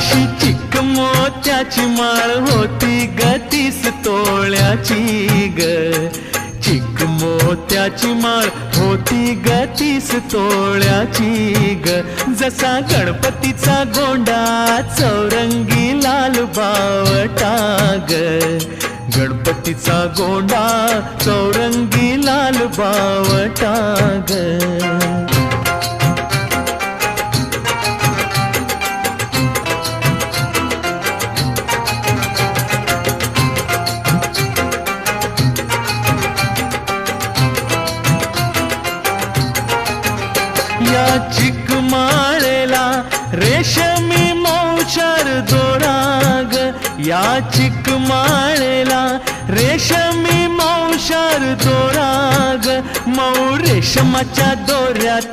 अशी चिक मोत्याची माळ होती ग 30 तोळ्याची ग. चिक मोत्याची माळ होती ग 30 तोळ्याची ग. जसा गणपतीचा गोंडा चौरंगी लाल बावटा ग. गणपतीचा गोंडा चौरंगी लाल बावटा ग. या चिक माळेला रेशमी मौचार दोरा ग. या चिक माळेला रेशमी मौचार दोरा ग. मऊ रेशमाच्या दोऱ्यात